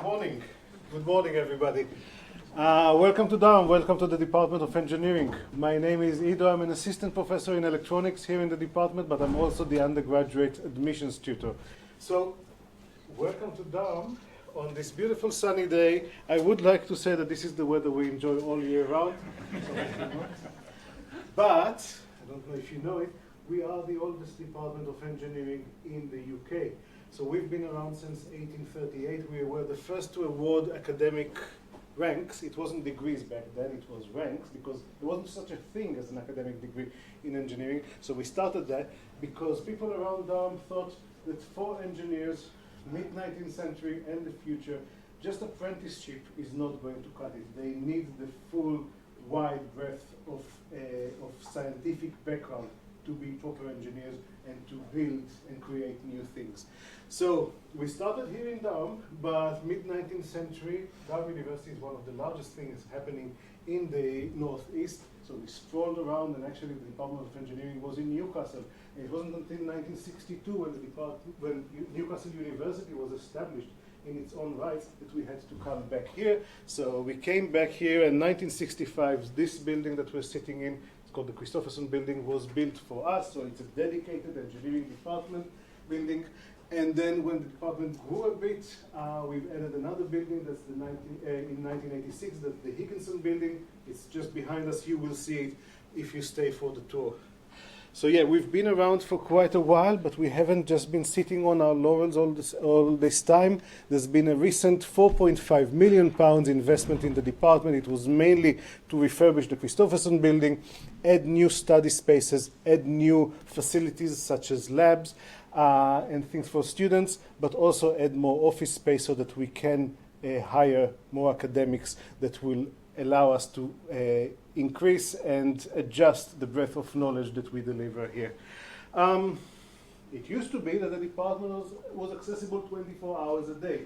morning. Good morning, everybody. Welcome to Durham. Welcome to the Department of Engineering. My name is Ido. I'm an assistant professor in electronics here in the department, but I'm also the undergraduate admissions tutor. So, welcome to Durham on this beautiful sunny day. I would like to say that this is the weather we enjoy all year round. But, I don't know if you know it, we are the oldest department of engineering in the UK. So we've been around since 1838. We were the first to award academic ranks. It wasn't degrees back then, it was ranks, because there wasn't such a thing as an academic degree in engineering. So we started that because people around Durham thought that for engineers, mid-19th century and the future, just apprenticeship is not going to cut it. They need the full, wide breadth of scientific background to be proper engineers and to build and create new things. So we started here in Durham, but mid-19th century, Durham University is one of the largest things happening in the Northeast. So we strolled around, and actually the Department of Engineering was in Newcastle. And it wasn't until 1962 when Newcastle University was established in its own rights that we had to come back here. So we came back here in 1965. This building that we're sitting in, called the Christopherson Building, was built for us, so it's a dedicated engineering department building. And then when the department grew a bit, we've added another building that's in 1986, that's the Higginson Building. It's just behind us. You will see it if you stay for the tour. So yeah, we've been around for quite a while, but we haven't just been sitting on our laurels all this time. There's been a recent £4.5 million investment in the department. It was mainly to refurbish the Christopherson Building, add new study spaces, add new facilities such as labs and things for students, but also add more office space so that we can hire more academics that will allow us to increase and adjust the breadth of knowledge that we deliver here. It used to be that the department was accessible 24 hours a day,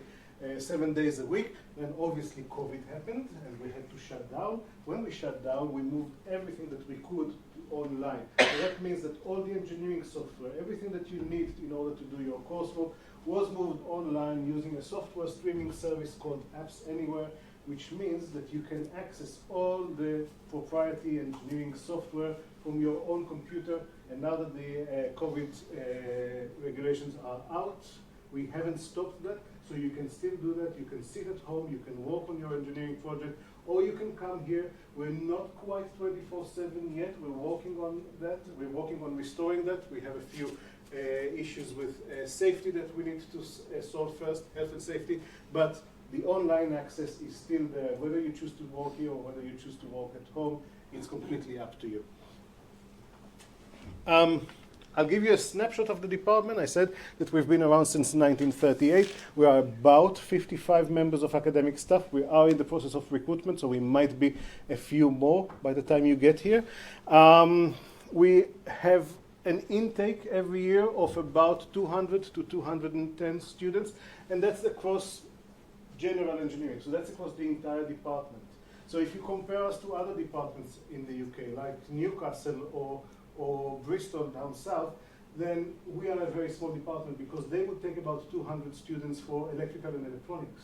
7 days a week. Then obviously COVID happened and we had to shut down. When we shut down, we moved everything that we could to online. So that means that all the engineering software, everything that you need in order to do your coursework, was moved online using a software streaming service called Apps Anywhere, which means that you can access all the proprietary engineering software from your own computer. And now that the COVID regulations are out, we haven't stopped that, so you can still do that. You can sit at home, you can work on your engineering project, or you can come here. We're not quite 24/7 yet. We're working on that. We're working on restoring that. We have a few issues with safety that we need to solve first, health and safety, but the online access is still there. Whether you choose to work here or whether you choose to work at home, it's completely up to you. I'll give you a snapshot of the department. I said that we've been around since 1938. We are about 55 members of academic staff. We are in the process of recruitment, so we might be a few more by the time you get here. We have an intake every year of about 200 to 210 students, and that's across general engineering. So that's across the entire department. So if you compare us to other departments in the UK, like Newcastle or Bristol down south, then we are a very small department because they would take about 200 students for electrical and electronics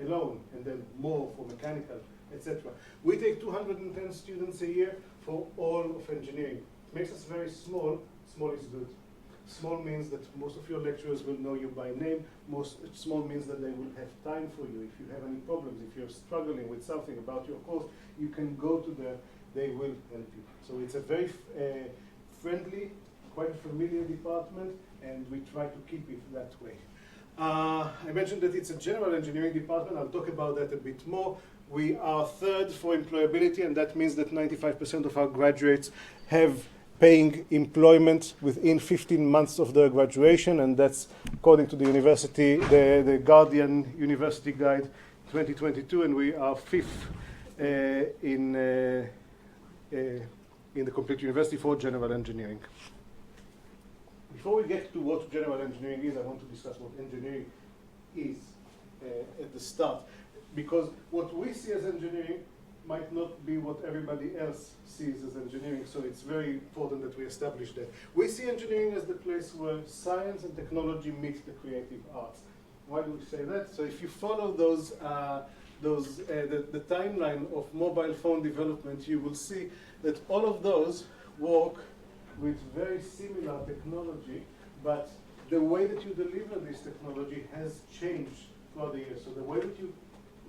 alone, and then more for mechanical, etc. We take 210 students a year for all of engineering. It makes us very small. Small is good. Small means that most of your lecturers will know you by name. Small means that they will have time for you. If you have any problems, if you're struggling with something about your course, you can go to them. They will help you. So it's a very friendly, quite familiar department, and we try to keep it that way. I mentioned that it's a general engineering department. I'll talk about that a bit more. We are third for employability, and that means that 95% of our graduates have paying employment within 15 months of their graduation, and that's according to the university, the Guardian University Guide 2022, and we are fifth in the complete university for general engineering. Before we get to what general engineering is, I want to discuss what engineering is at the start, because what we see as engineering might not be what everybody else sees as engineering, so it's very important that we establish that. We see engineering as the place where science and technology meet the creative arts. Why do we say that? So if you follow the timeline of mobile phone development, you will see that all of those work with very similar technology, but the way that you deliver this technology has changed throughout the years. So the way that you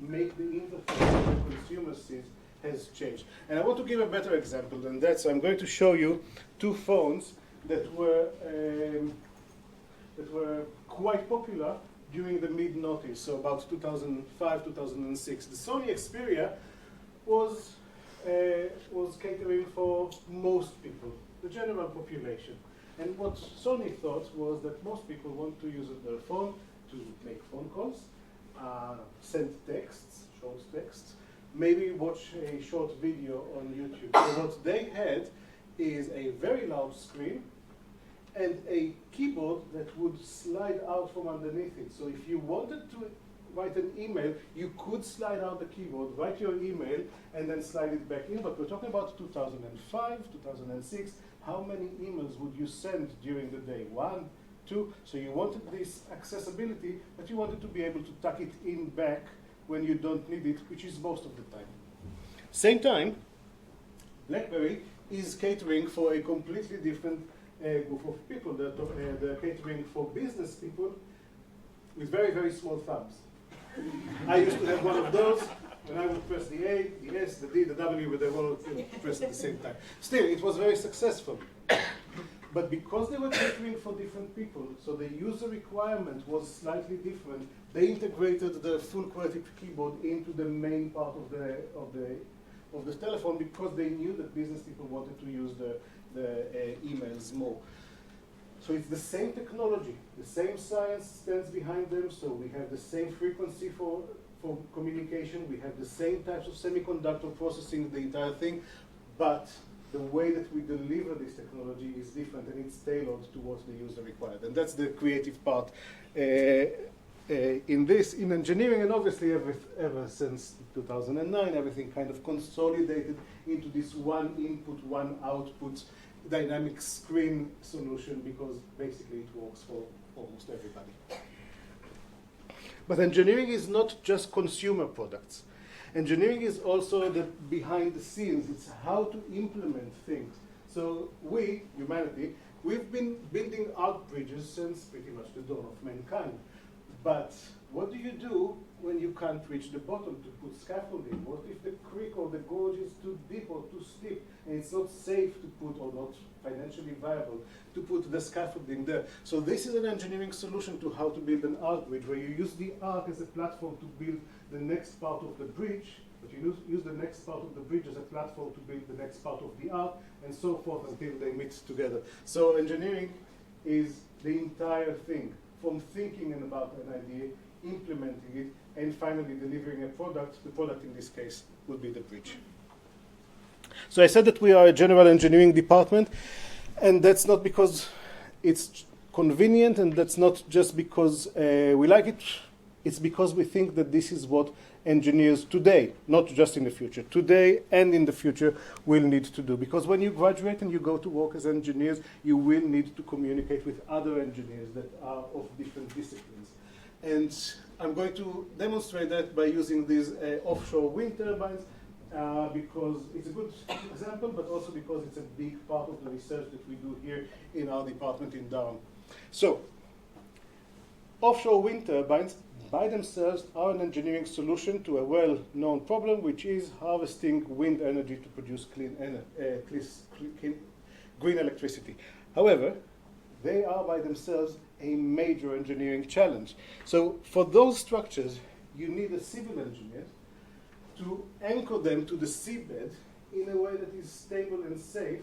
make the interface that the consumer sees has changed. And I want to give a better example than that. So I'm going to show you two phones that were quite popular during the mid-noughties, so about 2005, 2006. The Sony Xperia was catering for most people, the general population. And what Sony thought was that most people want to use their phone to make phone calls, send texts, short texts, maybe watch a short video on YouTube. So what they had is a very large screen and a keyboard that would slide out from underneath it. So if you wanted to write an email, you could slide out the keyboard, write your email, and then slide it back in. But we're talking about 2005, 2006. How many emails would you send during the day? 1, 2? So you wanted this accessibility, but you wanted to be able to tuck it in back when you don't need it, which is most of the time. Same time, BlackBerry is catering for a completely different group of people. They're catering for business people with very, very small thumbs. I used to have one of those. When I would press the A, the S, the D, the W, they all press at the same time. Still, it was very successful. But because they were catering for different people, so the user requirement was slightly different, they integrated the full QWERTY keyboard into the main part of the telephone because they knew that business people wanted to use the emails more. So it's the same technology, the same science stands behind them, so we have the same frequency for communication, we have the same types of semiconductor processing, the entire thing, but the way that we deliver this technology is different and it's tailored to what the user required. And that's the creative part in engineering, and obviously ever since 2009, everything kind of consolidated into this one input, one output dynamic screen solution because basically it works for almost everybody. But engineering is not just consumer products. Engineering is also the behind the scenes. It's how to implement things. So we, humanity, we've been building arc bridges since pretty much the dawn of mankind. But what do you do when you can't reach the bottom to put scaffolding? What if the creek or the gorge is too deep or too steep and it's not safe to put or not financially viable to put the scaffolding there? So this is an engineering solution to how to build an arc bridge where you use the arc as a platform to build the next part of the bridge, but you use the next part of the bridge as a platform to build the next part of the arc, and so forth until they meet together. So engineering is the entire thing, from thinking about an idea, implementing it, and finally delivering a product. The product in this case would be the bridge. So I said that we are a general engineering department, and that's not because it's convenient, and that's not just because we like it. It's because we think that this is what engineers today, not just in the future, today and in the future will need to do. Because when you graduate and you go to work as engineers, you will need to communicate with other engineers that are of different disciplines. And I'm going to demonstrate that by using these offshore wind turbines because it's a good example, but also because it's a big part of the research that we do here in our department in Durham. So, offshore wind turbines by themselves are an engineering solution to a well-known problem, which is harvesting wind energy to produce green electricity. However, they are by themselves a major engineering challenge. So for those structures, you need a civil engineer to anchor them to the seabed in a way that is stable and safe,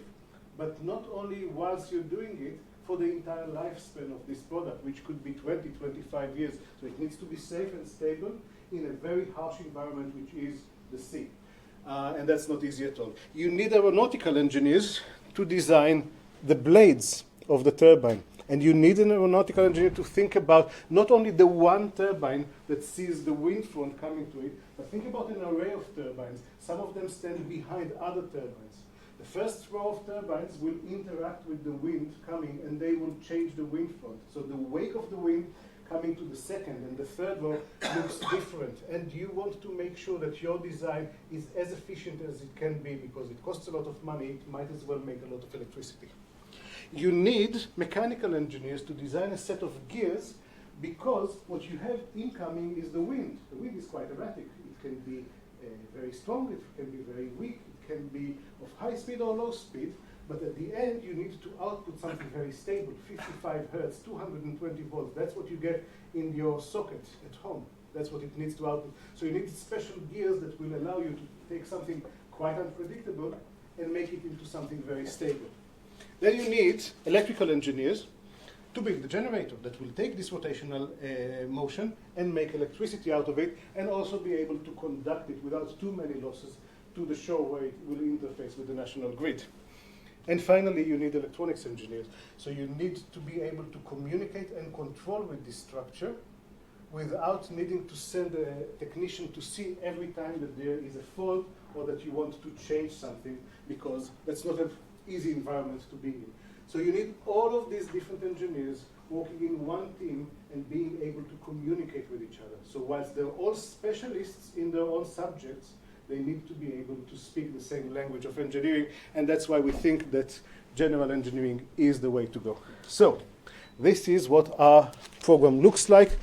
but not only whilst you're doing it, for the entire lifespan of this product, which could be 20, 25 years. So it needs to be safe and stable in a very harsh environment, which is the sea. And that's not easy at all. You need aeronautical engineers to design the blades of the turbine. And you need an aeronautical engineer to think about not only the one turbine that sees the wind front coming to it, but think about an array of turbines. Some of them stand behind other turbines. The first row of turbines will interact with the wind coming and they will change the wind front. So the wake of the wind coming to the second and the third row looks different. And you want to make sure that your design is as efficient as it can be, because it costs a lot of money, it might as well make a lot of electricity. You need mechanical engineers to design a set of gears, because what you have incoming is the wind. The wind is quite erratic. It can be very strong, it can be very weak, it can be of high speed or low speed, but at the end you need to output something very stable, 55 hertz, 220 volts. That's what you get in your socket at home. That's what it needs to output. So you need special gears that will allow you to take something quite unpredictable and make it into something very stable. Then you need electrical engineers to build the generator that will take this rotational motion and make electricity out of it, and also be able to conduct it without too many losses to the shore where it will interface with the national grid. And finally, you need electronics engineers. So you need to be able to communicate and control with this structure without needing to send a technician to see every time that there is a fault or that you want to change something, because that's not an easy environment to be in. So you need all of these different engineers working in one team and being able to communicate with each other. So whilst they're all specialists in their own subjects, they need to be able to speak the same language of engineering, and that's why we think that general engineering is the way to go. So this is what our program looks like.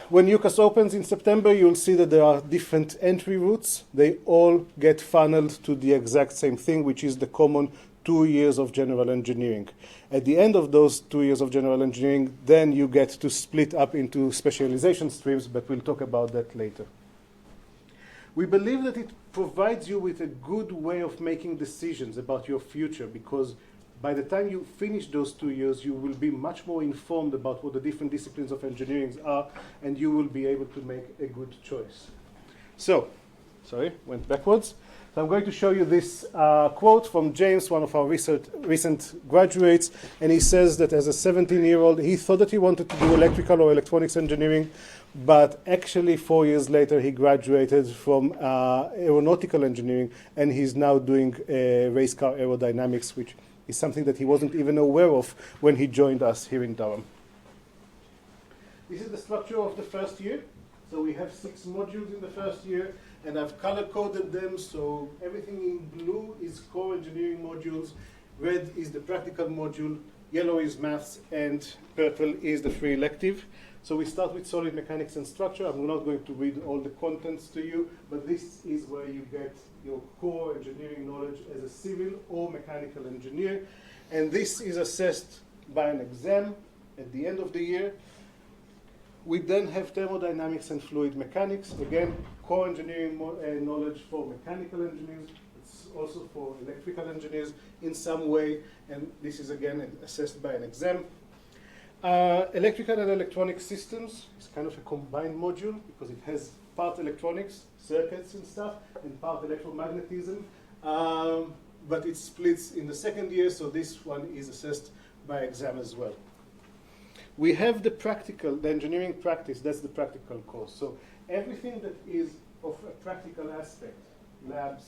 When UCAS opens in September, you'll see that there are different entry routes. They all get funneled to the exact same thing, which is the common 2 years of general engineering. At the end of those 2 years of general engineering, then you get to split up into specialization streams, but we'll talk about that later. We believe that it provides you with a good way of making decisions about your future, because by the time you finish those 2 years, you will be much more informed about what the different disciplines of engineering are, and you will be able to make a good choice. So, went backwards. So I'm going to show you this quote from James, one of our recent graduates, and he says that as a 17-year-old, he thought that he wanted to do electrical or electronics engineering, but actually 4 years later, he graduated from aeronautical engineering, and he's now doing race car aerodynamics, which is something that he wasn't even aware of when he joined us here in Durham. This is the structure of the first year. So we have 6 modules in the first year, and I've color-coded them, so everything in blue is core engineering modules, red is the practical module, yellow is maths, and purple is the free elective. So we start with solid mechanics and structure. I'm not going to read all the contents to you, but this is where you get your core engineering knowledge as a civil or mechanical engineer. And this is assessed by an exam at the end of the year. We then have thermodynamics and fluid mechanics. Again, core engineering knowledge for mechanical engineers. It's also for electrical engineers in some way. And this is again assessed by an exam. Electrical and electronic systems is kind of a combined module, because it has part electronics, circuits and stuff, and part electromagnetism. But it splits in the second year, so this one is assessed by exam as well. We have the engineering practice, that's the practical course. So everything that is of a practical aspect, labs,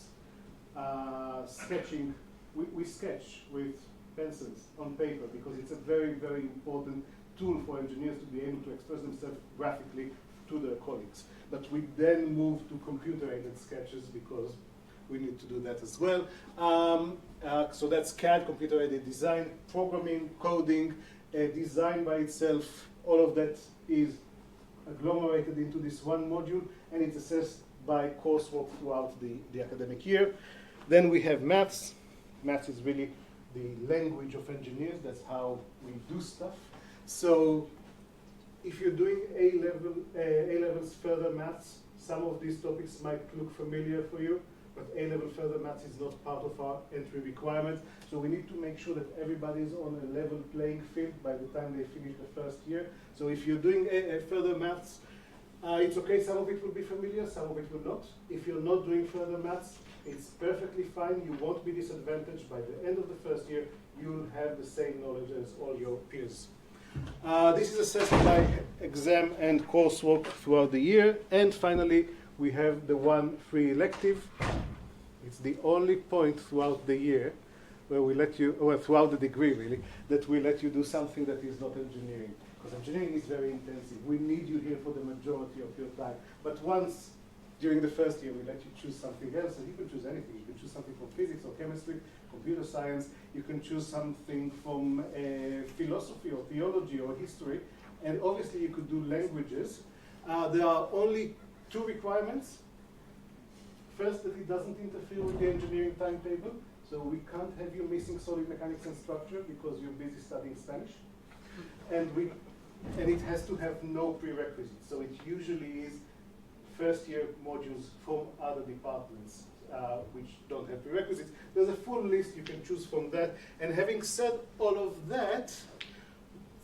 sketching, we sketch with pencils on paper, because it's a very, very important tool for engineers to be able to express themselves graphically to their colleagues. But we then move to computer-aided sketches, because we need to do that as well. So that's CAD, computer-aided design, programming, coding, design by itself. All of that is agglomerated into this one module, and it's assessed by coursework throughout the academic year. Then we have maths. Maths is really the language of engineers. That's how we do stuff. So if you're doing A-levels further maths, some of these topics might look familiar for you, but A-level further maths is not part of our entry requirement. So we need to make sure that everybody is on a level playing field by the time they finish the first year. So if you're doing further maths, it's okay, some of it will be familiar, some of it will not. If you're not doing further maths, it's perfectly fine. You won't be disadvantaged. By the end of the first year, you'll have the same knowledge as all your peers. This is assessed by exam and coursework throughout the year. And finally, we have the one free elective. It's the only point throughout the year where we let you, well, throughout the degree really, that we let you do something that is not engineering. Because engineering is very intensive. We need you here for the majority of your time. But once, during the first year, we let you choose something else, and you can choose anything. You can choose something from physics or chemistry, computer science. You can choose something from philosophy or theology or history. And obviously, you could do languages. There are only 2 requirements. First, that it doesn't interfere with the engineering timetable. So we can't have you missing solid mechanics and structure because you're busy studying Spanish. And it has to have no prerequisites. So it usually is first-year modules from other departments which don't have prerequisites. There's a full list you can choose from that. And having said all of that,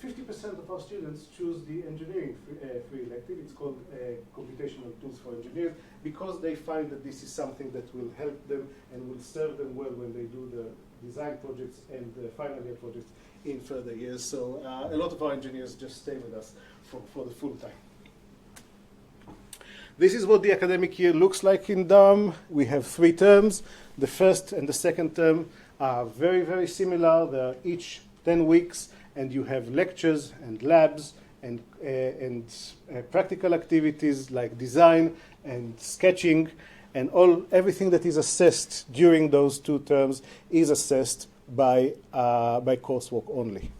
50% of our students choose the engineering free elective. It's called Computational Tools for Engineers, because they find that this is something that will help them and will serve them well when they do the design projects and the final year projects in further years. So a lot of our engineers just stay with us for the full time. This is what the academic year looks like in Durham. We have 3 terms. The first and the second term are very, very similar. They're each 10 weeks. And you have lectures and labs and practical activities like design and sketching, and everything that is assessed during those 2 terms is assessed by coursework only.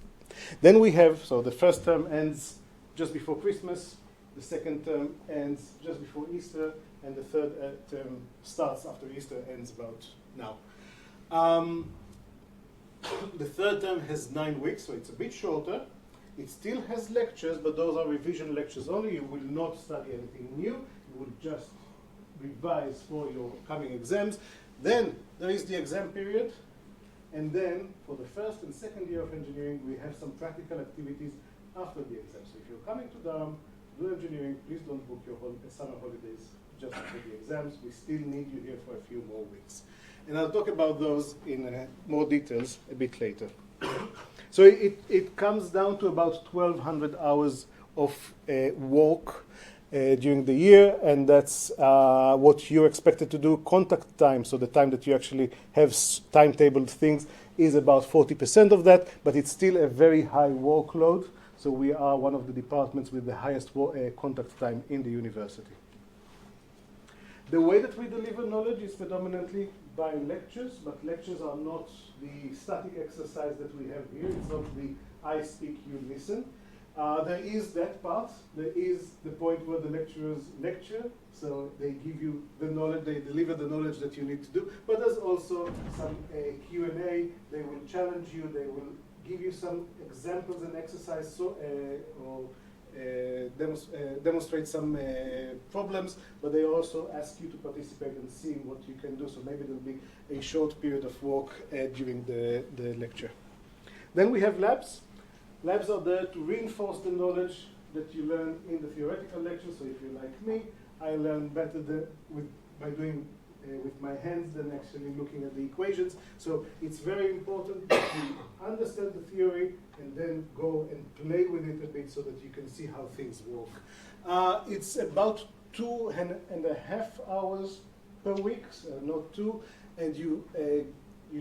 Then we have, so the first term ends just before Christmas, the second term ends just before Easter, and the third term starts after Easter, ends about now. The third term has 9 weeks, so it's a bit shorter. It still has lectures, but those are revision lectures only. You will not study anything new. You will just revise for your coming exams. Then there is the exam period. And then for the first and second year of engineering, we have some practical activities after the exam. So if you're coming to Durham to do engineering, please don't book your summer holidays just after the exams. We still need you here for a few more weeks. And I'll talk about those in more details a bit later. So it comes down to about 1,200 hours of work during the year, and that's what you're expected to do. Contact time, so the time that you actually have timetabled things, is about 40% of that, but it's still a very high workload. So we are one of the departments with the highest contact time in the university. The way that we deliver knowledge is predominantly by lectures, but lectures are not the static exercise that we have here. It's not the I speak, you listen. There is that part. There is the point where the lecturers lecture, so they give you the knowledge, they deliver the knowledge that you need to do. But there's also some Q&A. They will challenge you. They will give you some examples and exercise or demonstrate some problems, but they also ask you to participate and see what you can do. So maybe there'll be a short period of work during the lecture. Then we have labs. Labs are there to reinforce the knowledge that you learn in the theoretical lecture. So if you're like me, I learn better by doing with my hands than actually looking at the equations. So it's very important that you understand the theory and then go and play with it a bit so that you can see how things work. It's about 2.5 hours per week, so not 2, and you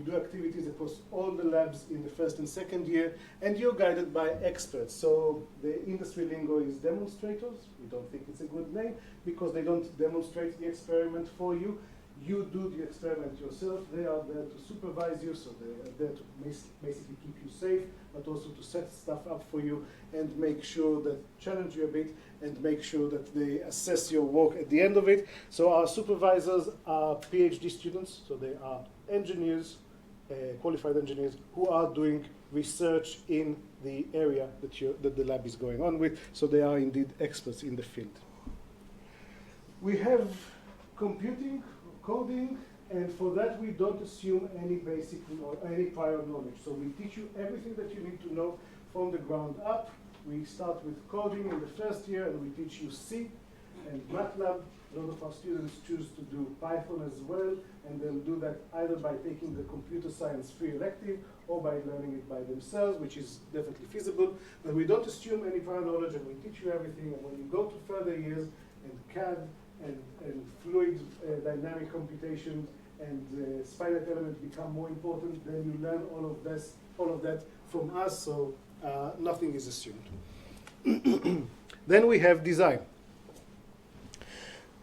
do activities across all the labs in the first and second year, and you're guided by experts. So the industry lingo is demonstrators. We don't think it's a good name because they don't demonstrate the experiment for you. You do the experiment yourself. They are there to supervise you, so they are there to basically keep you safe, but also to set stuff up for you and make sure that challenge you a bit and make sure that they assess your work at the end of it. So our supervisors are PhD students, so they are engineers, qualified engineers who are doing research in the area that the lab is going on with. So they are indeed experts in the field. We have computing, coding, and for that we don't assume any basic or any prior knowledge. So we teach you everything that you need to know from the ground up. We start with coding in the first year, and we teach you C and MATLAB. A lot of our students choose to do Python as well, and they'll do that either by taking the computer science free elective or by learning it by themselves, which is definitely feasible. But we don't assume any prior knowledge, and we teach you everything. And when you go to further years and CAD and fluid dynamic computation and spinal elements become more important, then you learn all of that from us, so nothing is assumed. Then we have design.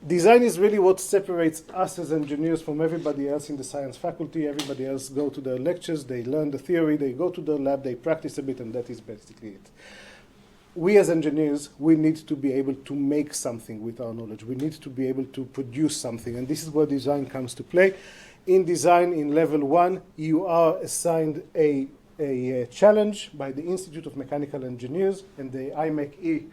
Design is really what separates us as engineers from everybody else in the science faculty. Everybody else go to their lectures, they learn the theory, they go to the lab, they practice a bit, and that is basically it. We as engineers, we need to be able to make something with our knowledge. We need to be able to produce something, and this is where design comes to play. In design, in level 1, you are assigned a challenge by the Institute of Mechanical Engineers, and the IMechE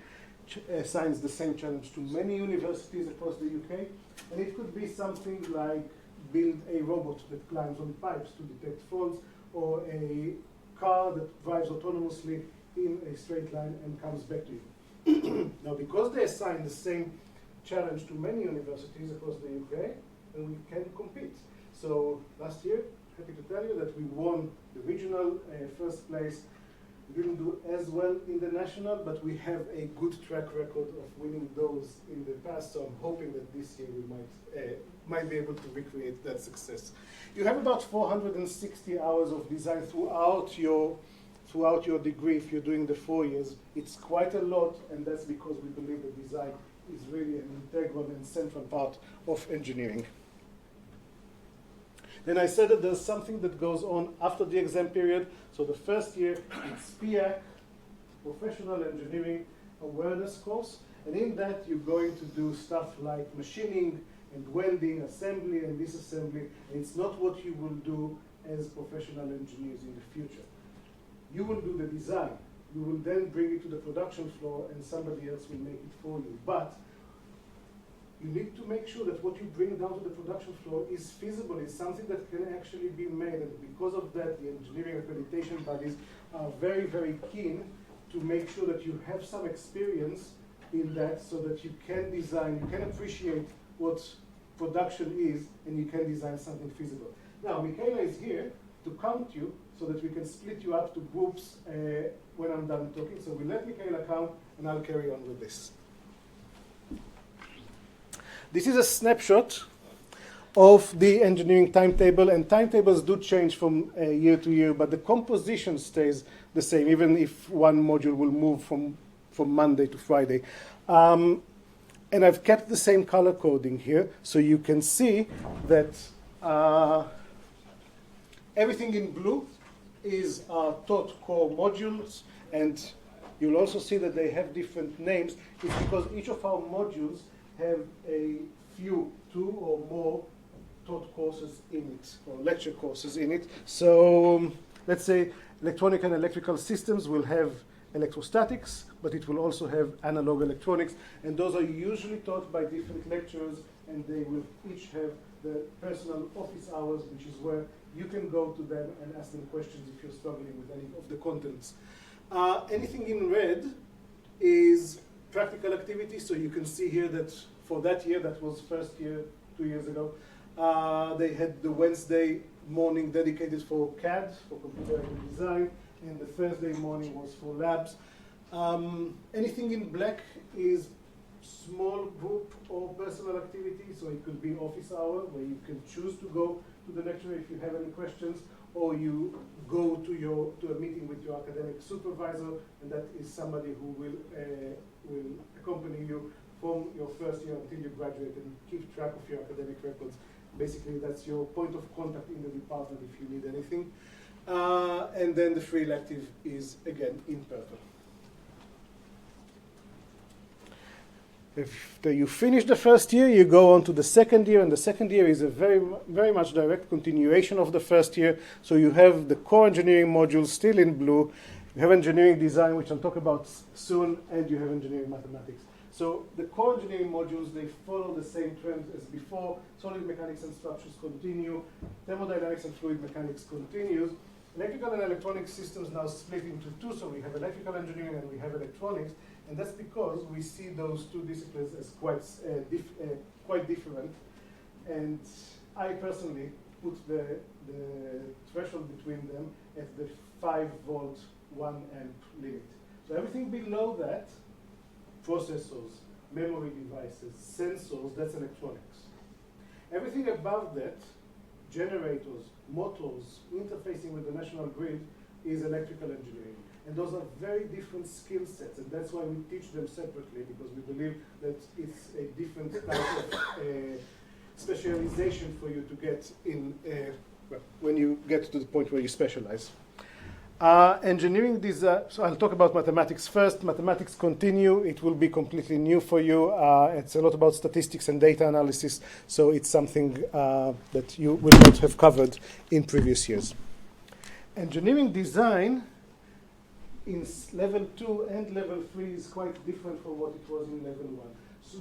assigns the same challenge to many universities across the UK. And it could be something like build a robot that climbs on pipes to detect faults, or a car that drives autonomously in a straight line and comes back to you. Now, because they assign the same challenge to many universities across the UK, then we can compete. So last year, happy to tell you that we won the regional first place. We didn't do as well in the national, but we have a good track record of winning those in the past, so I'm hoping that this year we might be able to recreate that success. You have about 460 hours of design throughout your degree if you're doing the 4 years. It's quite a lot, and that's because we believe that design is really an integral and central part of engineering. Then I said that there's something that goes on after the exam period. So the first year, it's PIAC, Professional Engineering Awareness course. And in that, you're going to do stuff like machining and welding, assembly and disassembly. And it's not what you will do as professional engineers in the future. You will do the design. You will then bring it to the production floor, and somebody else will make it for you. But you need to make sure that what you bring down to the production floor is feasible, is something that can actually be made. And because of that, the engineering accreditation bodies are very, very keen to make sure that you have some experience in that, so that you can design, you can appreciate what production is, and you can design something feasible. Now, Michaela is here to count you so that we can split you up to groups when I'm done talking. So we'll let Michaela count, and I'll carry on with this. This is a snapshot of the engineering timetable, and timetables do change from year to year, but the composition stays the same, even if one module will move from Monday to Friday. And I've kept the same color coding here, so you can see that everything in blue is our taught core modules, and you'll also see that they have different names. It's because each of our modules have a few, 2 or more taught courses in it, or lecture courses in it. So let's say electronic and electrical systems will have electrostatics, but it will also have analog electronics, and those are usually taught by different lecturers, and they will each have the personal office hours, which is where you can go to them and ask them questions if you're struggling with any of the contents. Anything in red is practical activity, so you can see here that for that year, that was first year 2 years ago, they had the Wednesday morning dedicated for CAD, for computer aided design, and the Thursday morning was for labs. Anything in black is small group or personal activity, so it could be office hour, where you can choose to go to the lecturer if you have any questions, or you go to a meeting with your academic supervisor, and that is somebody who will accompany you from your first year until you graduate and keep track of your academic records. Basically, that's your point of contact in the department if you need anything. And then the free elective is, again, in purple. If you finish the first year, you go on to the second year, and the second year is a very, very much direct continuation of the first year. So you have the core engineering modules still in blue, you have engineering design, which I'll talk about soon, and you have engineering mathematics. So the core engineering modules, they follow the same trends as before. Solid mechanics and structures continue, thermodynamics and fluid mechanics continues. Electrical and electronic systems now split into two, so we have electrical engineering and we have electronics. And that's because we see those two disciplines as quite different. And I personally put the threshold between them at the 5-volt 1 amp limit. So everything below that, processors, memory devices, sensors, that's electronics. Everything above that generators, motors, interfacing with the national grid is electrical engineering. And those are very different skill sets, and that's why we teach them separately, because we believe that it's a different type of specialization for you to get in when you get to the point where you specialize. Engineering design, so I'll talk about mathematics first. Mathematics continue, it will be completely new for you. It's a lot about statistics and data analysis, so it's something that you will not have covered in previous years. Engineering design in level 2 and level 3 is quite different from what it was in level 1. So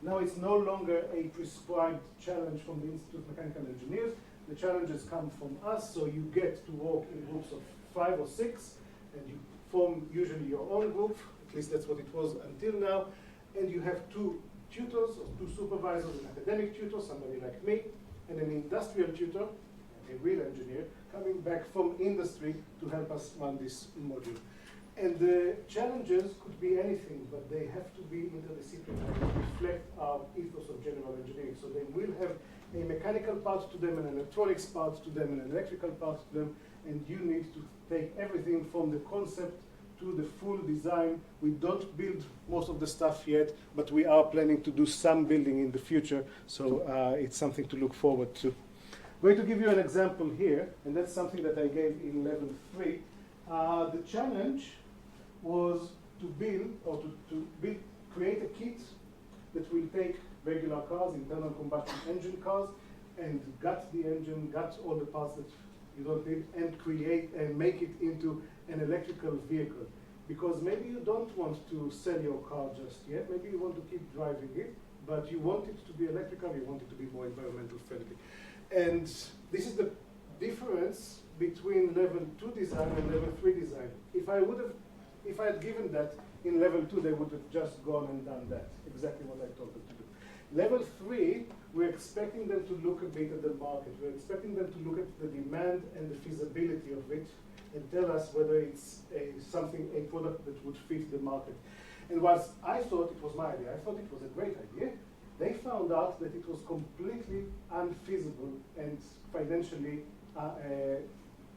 now it's no longer a prescribed challenge from the Institute of Mechanical Engineers. The challenges come from us, so you get to work in groups of 5 or 6, and you form usually your own group, at least that's what it was until now, and you have 2 tutors or 2 supervisors, an academic tutor, somebody like me, and an industrial tutor, a real engineer, coming back from industry to help us run this module. And the challenges could be anything, but they have to be interdisciplinary to reflect our ethos of general engineering. So they will have a mechanical part to them, an electronics part to them, and an electrical part to them, and you need to take everything from the concept to the full design. We don't build most of the stuff yet, but we are planning to do some building in the future, so it's something to look forward to. I'm going to give you an example here, and that's something that I gave in level 3. The challenge was to build, or to create a kit that will take regular cars, internal combustion engine cars, and gut the engine, gut all the parts that you don't need, and create and make it into an electrical vehicle. Because maybe you don't want to sell your car just yet, maybe you want to keep driving it, but you want it to be electrical, you want it to be more environmental friendly. And this is the difference between level 2 design and level 3 design. If I had given that in level 2, they would have just gone and done that, exactly what I told them to do. Level 3, we're expecting them to look a bit at the market. We're expecting them to look at the demand and the feasibility of it and tell us whether it's a product that would fit the market. And whilst I thought it was my idea, I thought it was a great idea, they found out that it was completely unfeasible and financially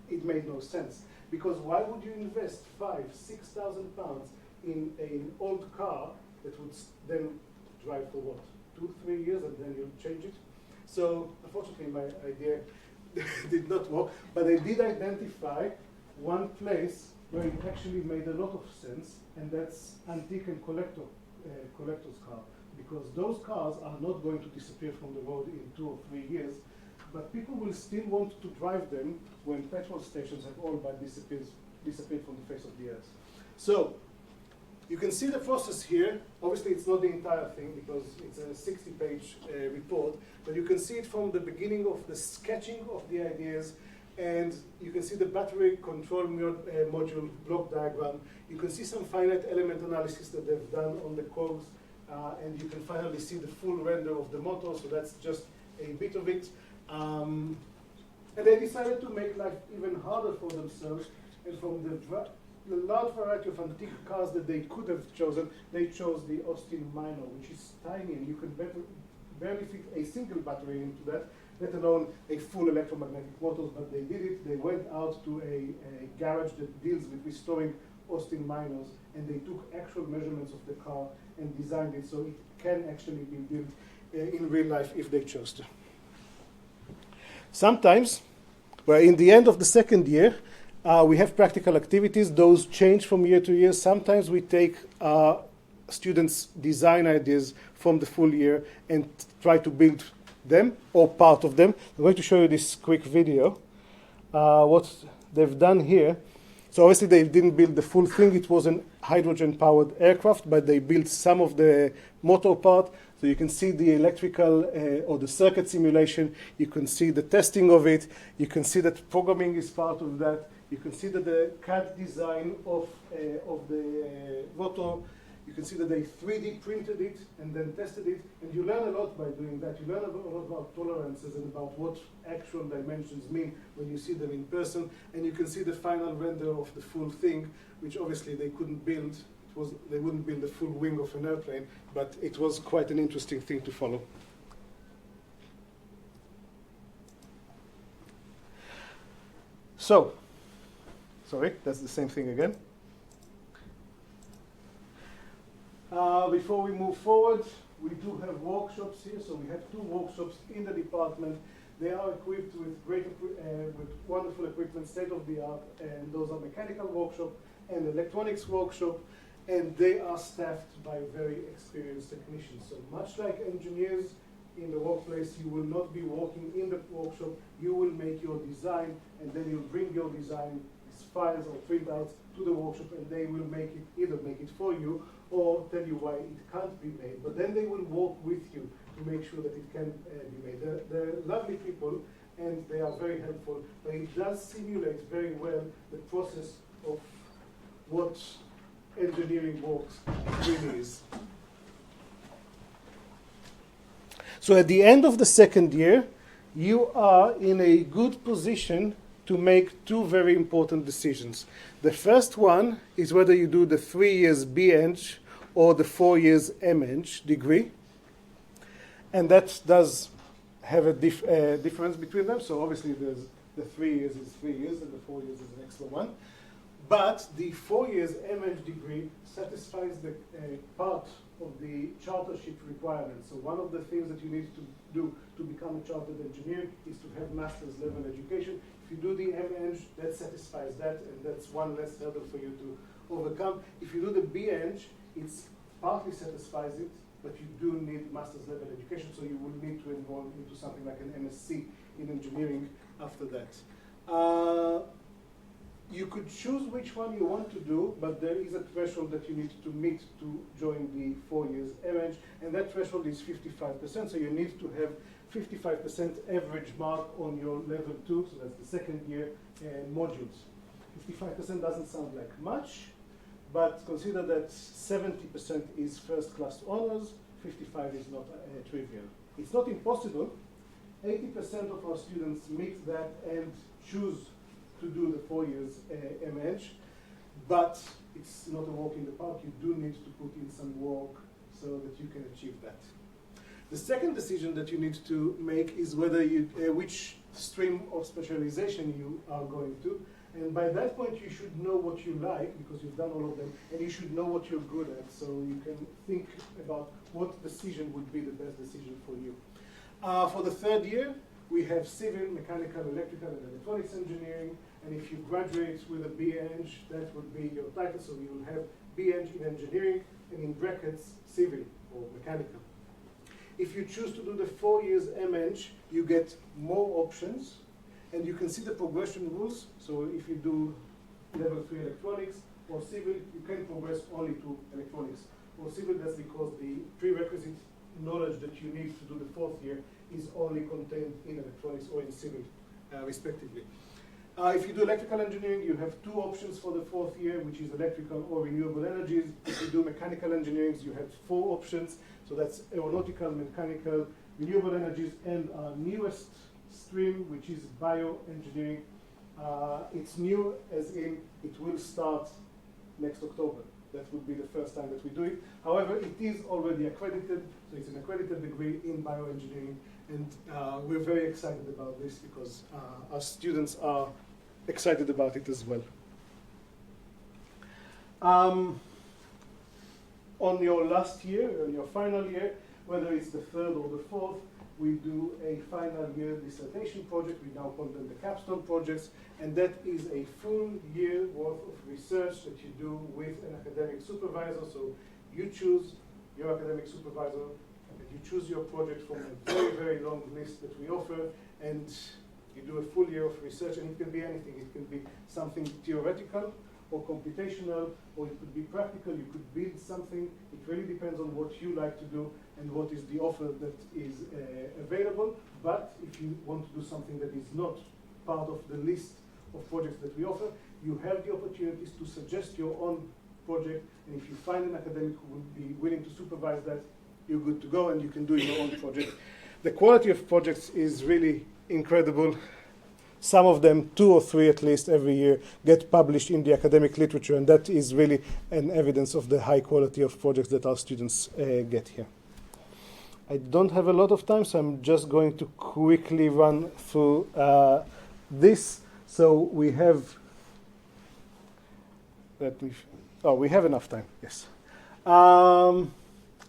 it made no sense. Because why would you invest 5,000, 6,000 pounds in an old car that would then drive for what? 2-3 years, and then you'll change it. So unfortunately my idea did not work, but I did identify one place where it actually made a lot of sense, and that's antique and collector's car, because those cars are not going to disappear from the road in 2 or 3 years, but people will still want to drive them when petrol stations have all but disappeared from the face of the earth. So you can see the process here. Obviously, it's not the entire thing because it's a 60-page report, but you can see it from the beginning of the sketching of the ideas, and you can see the battery control module block diagram. You can see some finite element analysis that they've done on the cogs, and you can finally see the full render of the motor, so that's just a bit of it. And they decided to make life even harder for themselves, and from the large variety of antique cars that they could have chosen, they chose the Austin Minor, which is tiny, and you can barely fit a single battery into that, let alone a full electromagnetic motor, but they did it. They went out to a garage that deals with restoring Austin Minors, and they took actual measurements of the car and designed it so it can actually be built in real life if they chose to. Sometimes, well, in the end of the second year, we have practical activities. Those change from year to year. Sometimes we take students' design ideas from the full year and try to build them or part of them. I'm going to show you this quick video. What they've done here. So obviously they didn't build the full thing. It was an hydrogen-powered aircraft, but they built some of the motor part. So you can see the electrical or the circuit simulation. You can see the testing of it. You can see that programming is part of that. You can see that the CAD design of the motor. You can see that they 3D printed it and then tested it. And you learn a lot by doing that. You learn a lot about tolerances and about what actual dimensions mean when you see them in person. And you can see the final render of the full thing, which obviously they couldn't build. They wouldn't build the full wing of an airplane, but it was quite an interesting thing to follow. So, sorry, that's the same thing again. Before we move forward, we do have workshops here. So we have 2 workshops in the department. They are equipped with with wonderful equipment, state of the art, and those are mechanical workshop and electronics workshop, and they are staffed by very experienced technicians. So much like engineers in the workplace, you will not be working in the workshop. You will make your design, and then you'll bring your design, these files or printouts, to the workshop, and they will either make it for you or tell you why it can't be made. But then they will work with you to make sure that it can be made. They're lovely people, and they are very helpful, but it does simulate very well the process of what engineering works really is. So at the end of the second year, you are in a good position to make 2 very important decisions. The first one is whether you do the 3 years BEng or the 4 years MEng degree. And that does have a difference between them. So obviously there's the 3 years is 3 years and the 4 years is an extra one. But the 4 years MEng degree satisfies the part of the chartership requirements. So one of the things that you need to do to become a chartered engineer is to have master's level education. If you do the MEng, that satisfies that, and that's one less hurdle for you to overcome. If you do the BEng, it partly satisfies it, but you do need master's level education, so you will need to enroll into something like an MSc in engineering after that. You could choose which one you want to do, but there is a threshold that you need to meet to join the 4 years MEng, and that threshold is 55%, so you need to have 55% average mark on your level 2, so that's the second year modules. 55% doesn't sound like much, but consider that 70% is first class honors, 55 is not trivial. It's not impossible. 80% of our students meet that and choose to do the 4 years MEng, but it's not a walk in the park. You do need to put in some work so that you can achieve that. The second decision that you need to make is whether which stream of specialization you are going to. And by that point, you should know what you like, because you've done all of them, and you should know what you're good at, so you can think about what decision would be the best decision for you. For the third year, we have civil, mechanical, electrical, and electronics engineering, and if you graduate with a BEng, that would be your title, so you will have BEng in engineering, and in brackets, civil or mechanical. If you choose to do the 4 years MEng, you get more options, and you can see the progression rules. So if you do level 3 electronics or civil, you can progress only to electronics. Or civil, that's because the prerequisite knowledge that you need to do the 4th year is only contained in electronics or in civil, respectively. If you do electrical engineering, you have 2 options for the 4th year, which is electrical or renewable energies. If you do mechanical engineering, you have 4 options. So that's aeronautical, mechanical, renewable energies, and our newest stream, which is bioengineering. It's new as in it will start next October. That would be the first time that we do it. However, it is already accredited, so it's an accredited degree in bioengineering, and we're very excited about this because our students are excited about it as well. On your last year, on your final year, whether it's the 3rd or the 4th, we do a final year dissertation project. We now call them the capstone projects, and that is a full year worth of research that you do with an academic supervisor. So you choose your academic supervisor, and you choose your project from a very, very long list that we offer, and you do a full year of research, and it can be anything. It can be something theoretical or computational, or it could be practical. You could build something. It really depends on what you like to do and what is the offer that is available. But if you want to do something that is not part of the list of projects that we offer, you have the opportunities to suggest your own project, and if you find an academic who would be willing to supervise that, you're good to go, and you can do your own project. The quality of projects is really incredible. Some of them, 2 or 3 at least every year, get published in the academic literature, and that is really an evidence of the high quality of projects that our students get here. I don't have a lot of time, so I'm just going to quickly run through this. So we have, we have enough time, yes.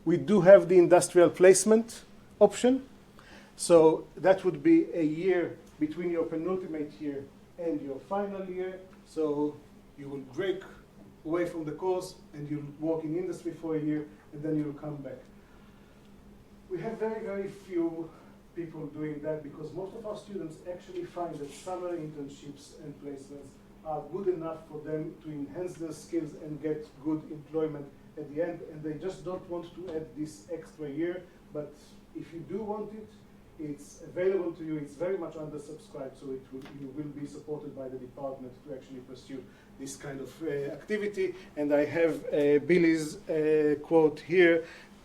We do have the industrial placement option. So that would be a year between your penultimate year and your final year. So you will break away from the course and you'll work in industry for a year and then you'll come back. We have very, very few people doing that because most of our students actually find that summer internships and placements are good enough for them to enhance their skills and get good employment at the end, and they just don't want to add this extra year. But if you do want it, it's available to you. It's very much undersubscribed, so you will be supported by the department to actually pursue this kind of activity. And I have Billy's quote here.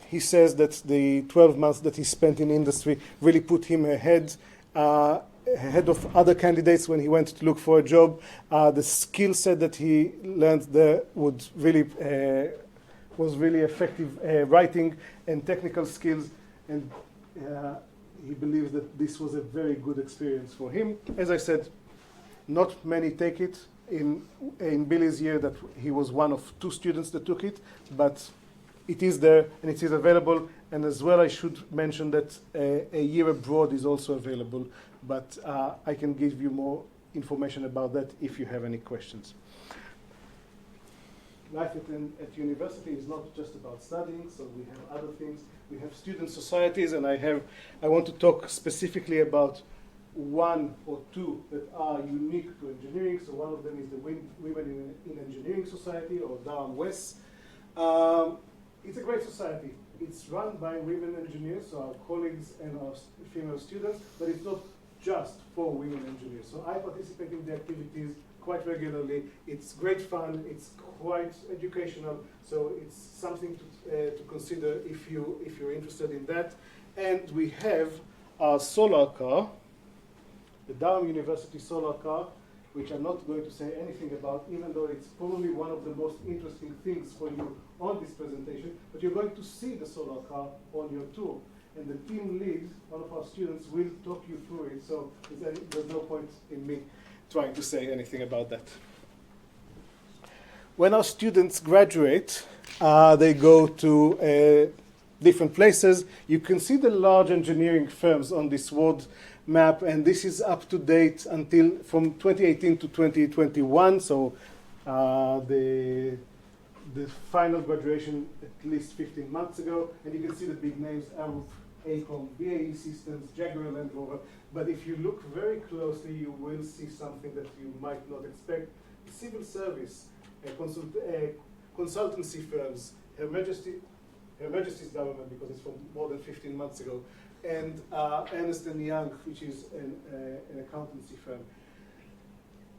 He says that the 12 months that he spent in industry really put him ahead of other candidates when he went to look for a job. The skill set that he learned there was really effective writing and technical skills, and he believes that this was a very good experience for him. As I said, not many take it. In Billy's year, that he was one of 2 students that took it, but it is there and it is available. And as well, I should mention that a year abroad is also available, but I can give you more information about that if you have any questions. Life at university is not just about studying, so we have other things. We have student societies, and I want to talk specifically about 1 or 2 that are unique to engineering. So one of them is the Women in Engineering Society, or Durham West. It's a great society. It's run by women engineers, so our colleagues and our female students, but it's not just for women engineers. So I participate in the activities quite regularly. It's great fun. It's quite educational. So it's something to consider if you're interested in that. And we have our solar car, the Durham University solar car, which I'm not going to say anything about, even though it's probably one of the most interesting things for you on this presentation. But you're going to see the solar car on your tour. And the team lead, one of our students, will talk you through it. So there's no point in me trying to say anything about that. When our students graduate, they go to different places. You can see the large engineering firms on this world map, and this is up to date until from 2018 to 2021. So the final graduation at least 15 months ago, and you can see the big names: Arup, AECOM, BAE Systems, Jaguar Land Rover. But if you look very closely, you will see something that you might not expect: civil service, consultancy firms, Her Majesty's government, because it's from more than 15 months ago, and Ernst & Young, which is an accountancy firm.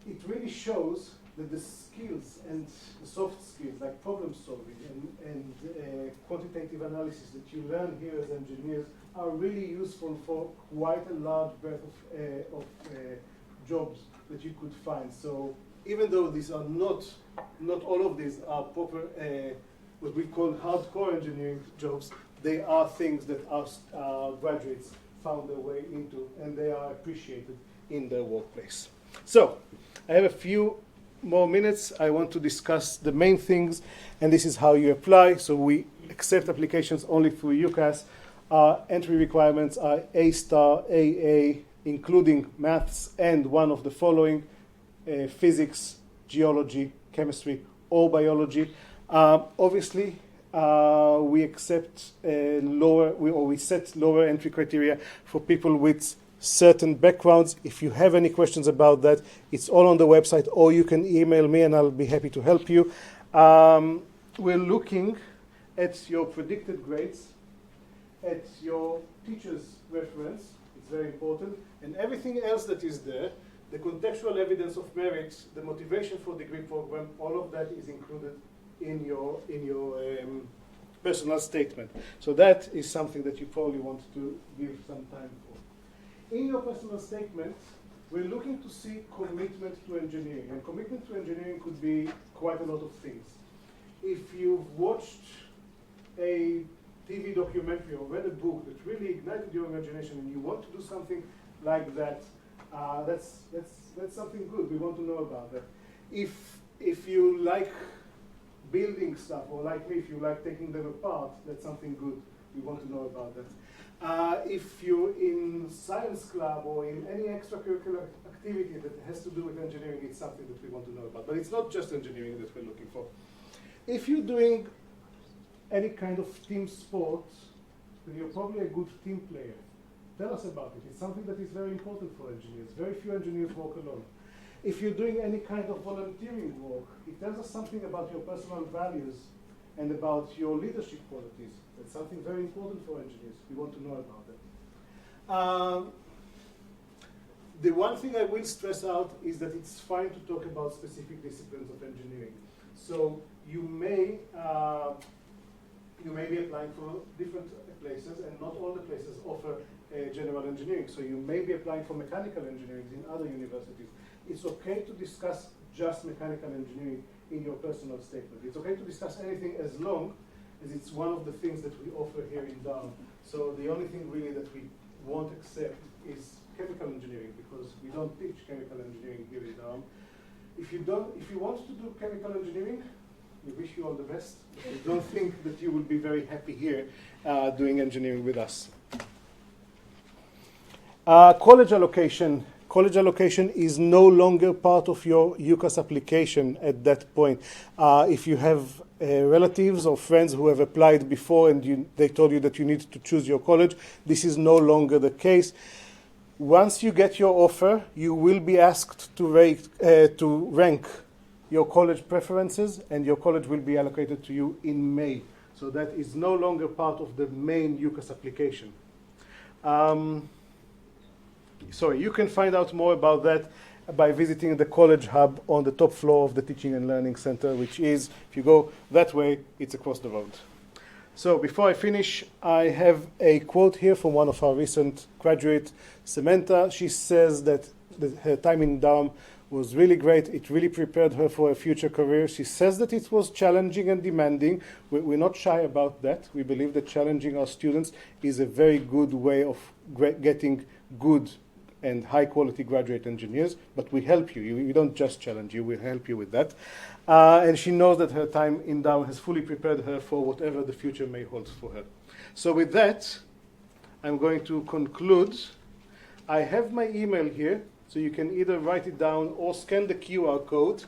It really shows that the skills and the soft skills, like problem solving and quantitative analysis that you learn here as engineers, are really useful for quite a large breadth of jobs that you could find. So even though these are not all of these are proper, what we call hardcore engineering jobs, they are things that our graduates found their way into, and they are appreciated in their workplace. So I have a few more minutes. I want to discuss the main things, and this is how you apply. So we accept applications only through UCAS. Our entry requirements are A-star, AA, including maths, and one of the following: physics, geology, chemistry, or biology. Obviously, we accept we set lower entry criteria for people with certain backgrounds. If you have any questions about that, it's all on the website, or you can email me and I'll be happy to help you. We're looking at your predicted grades, at your teacher's reference, it's very important, and everything else that is there, the contextual evidence of merit, the motivation for degree program, all of that is included in your personal statement. So that is something that you probably want to give some time for. In your personal statement, we're looking to see commitment to engineering. And commitment to engineering could be quite a lot of things. If you've watched a TV documentary or read a book that really ignited your imagination and you want to do something like that, That's something good. We want to know about that. If you like building stuff, or like me, if you like taking them apart, that's something good. We want to know about that. If you're in science club or in any extracurricular activity that has to do with engineering, it's something that we want to know about. But it's not just engineering that we're looking for. If you're doing any kind of team sport, then you're probably a good team player. Tell us about it. It's something that is very important for engineers. Very few engineers work alone. If you're doing any kind of volunteering work, it tells us something about your personal values and about your leadership qualities. That's something very important for engineers. We want to know about that. The one thing I will stress out is that it's fine to talk about specific disciplines of engineering. So you may be applying for different places, and not all the places offer general engineering. So you may be applying for mechanical engineering in other universities. It's okay to discuss just mechanical engineering in your personal statement. It's okay to discuss anything as long as it's one of the things that we offer here in Durham. So the only thing really that we won't accept is chemical engineering, because we don't teach chemical engineering here in Durham. If you want to do chemical engineering, we wish you all the best. I don't think that you will be very happy here doing engineering with us. College allocation. College allocation is no longer part of your UCAS application at that point. If you have relatives or friends who have applied before and they told you that you need to choose your college, this is no longer the case. Once you get your offer, you will be asked to rank your college preferences, and your college will be allocated to you in May. So that is no longer part of the main UCAS application. You can find out more about that by visiting the College Hub on the top floor of the Teaching and Learning Center, which is, if you go that way, it's across the road. So before I finish, I have a quote here from one of our recent graduates, Samantha. She says that her time in Durham was really great. It really prepared her for a future career. She says that it was challenging and demanding. We're not shy about that. We believe that challenging our students is a very good way of getting good and high-quality graduate engineers, but we help you. We don't just challenge you, we help you with that. And she knows that her time in Durham has fully prepared her for whatever the future may hold for her. So with that, I'm going to conclude. I have my email here, so you can either write it down or scan the QR code